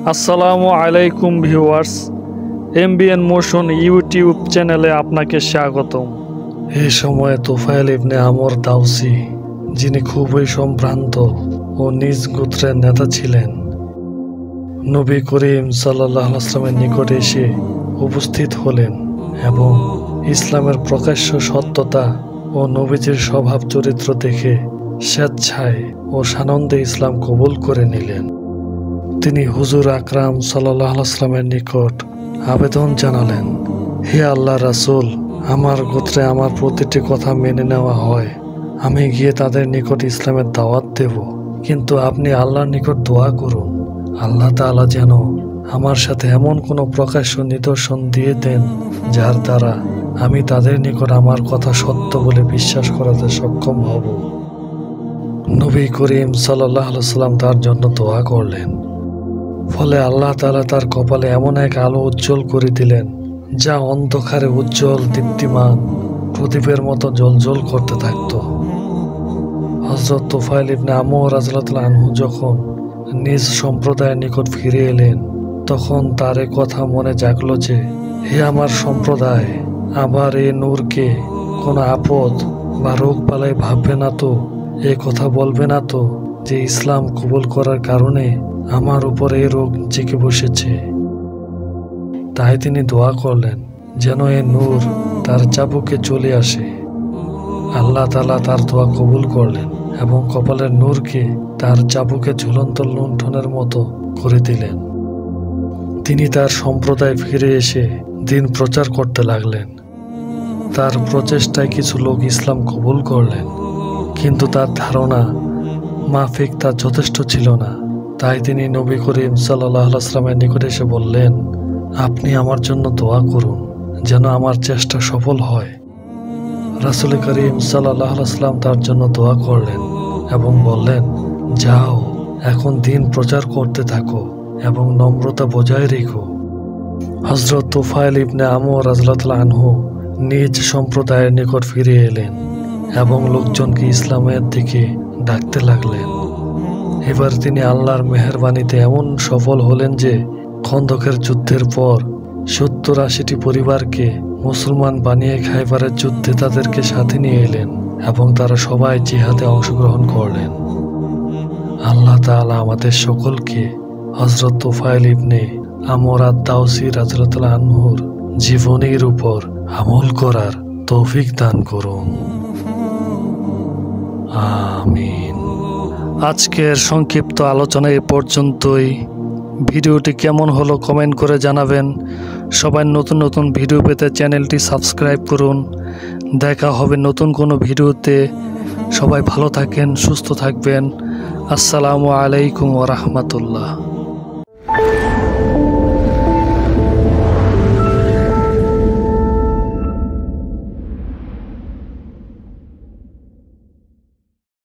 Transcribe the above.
আসসালামু আলাইকুম viewers, MBN motion YouTube চ্যানেলে আপনাকে স্বাগতম। এই সময়ে তুফাইল ইবনে আমর দাউসি, যিনি খুবই সম্ভ্রান্ত ও নিজ গোত্রের নেতা ছিলেন, নবী করিম সাল্লাল্লাহু আলাইহি ওয়াসাল্লামের নিকটে এসে উপস্থিত হলেন এবং ইসলামের প্রকাশ্য সত্যতা ও নবীজির স্বভাব চরিত্র দেখে স্বেচ্ছায় ও সানন্দে ইসলাম কবুল করে নিলেন। তিনি হুজুর আকরাম সাল্লাল্লাহু আলাইহি ওয়াসাল্লামের নিকট আবেদন জানালেন, হে আল্লাহ রাসূল, আমার গোত্রে আমার প্রতিটি কথা মেনে নেওয়া হয়, আমি গিয়ে তাদের নিকট ইসলামের দাওয়াত দেব, কিন্তু আপনি আল্লাহর নিকট দোয়া করুন আল্লাহ তাআলা যেন আমার সাথে এমন কোনো প্রকাশ্য নিদর্শন দিয়ে দেন যার দ্বারা আমি তাদের নিকট আমার কথা সত্য বলে বিশ্বাস করাতে সক্ষম হব। নবী করিম সাল্লাল্লাহু আলাইহি ওয়াসাল্লাম তার জন্য দোয়া করলেন। ফলে আল্লাহ তাআলা তার কপালে এমন এক আলো উজ্জ্বল করে দিলেন যা অন্ধকারে উজ্জ্বল দীপ্তিমান প্রদীপের মতো জ্বলজ্বল করতে থাকত। হযরত তুফাইল ইবনে আমর রাদিয়াল্লাহু আনহু যখন নিজ সম্প্রদায়ের নিকট ফিরে এলেন, তখন তার এ কথা মনে জাগলো যে, হে আমার সম্প্রদায়, আবার এ নূরকে কোনো আপদ বা রোগ বালাই ভাববে না তো, এ কথা বলবে না তো যে ইসলাম কবুল করার কারণে আমার উপর এই রোগ জেঁকে বসেছে। তাই তিনি দোয়া করলেন যেন এ নূর তার চাবুকে চলে আসে। আল্লাহ তাআলা তার দোয়া কবুল করলেন এবং কপালের নূরকে তার চাবুকে ঝুলন্ত লুণ্ঠনের মতো করে দিলেন। তিনি তার সম্প্রদায় ফিরে এসে দিন প্রচার করতে লাগলেন। তার প্রচেষ্টায় কিছু লোক ইসলাম কবুল করলেন, কিন্তু তার ধারণা মাফিক তা যথেষ্ট ছিল না। তাই তিনি নবী করিম সাল্লাল্লাহু আলাইহি ওয়াসাল্লামের নিকট এসে বললেন, আপনি আমার জন্য দোয়া করুন যেন আমার চেষ্টা সফল হয়। রাসূল করিম সাল্লাল্লাহু আলাইহি ওয়াসাল্লাম তার জন্য দোয়া করলেন এবং বললেন, যাও, এখন দিন প্রচার করতে থাকো এবং নম্রতা বজায় রেখো। হযরত তুফাইল ইবনে আমর রাদিয়াল্লাহু আনহু নিজ সম্প্রদায়ের নিকট ফিরে এলেন এবং লোকজনকে ইসলামের দিকে ডাকতে লাগলেন। এবার তিনি আল্লাহর মেহেরবানিতে এমন সফল হলেন যে খন্দকের যুদ্ধের পর 70-80টি পরিবারকে মুসলমান বানিয়ে খাইবারের যুদ্ধে তাদেরকে সাথে নিয়ে এলেন এবং তারা সবাই জিহাদে অংশগ্রহণ করলেন। আল্লাহ তাআলা আমাদের সকলকে হযরত তুফাইল ইবনে আমর আদ-দাউসি রাদিয়াল্লাহু আনহুর জীবনীর উপর আমল করার তৌফিক দান করুন। আমিন। আজকের সংক্ষিপ্ত আলোচনা এ পর্যন্তই। ভিডিওটি কেমন হলো কমেন্ট করে জানাবেন। সবাই নতুন নতুন ভিডিও পেতে চ্যানেলটি সাবস্ক্রাইব করুন। দেখা হবে নতুন কোনো ভিডিওতে। সবাই ভালো থাকেন, সুস্থ থাকবেন। আসসালামু আলাইকুম ওয়া রাহমাতুল্লাহ।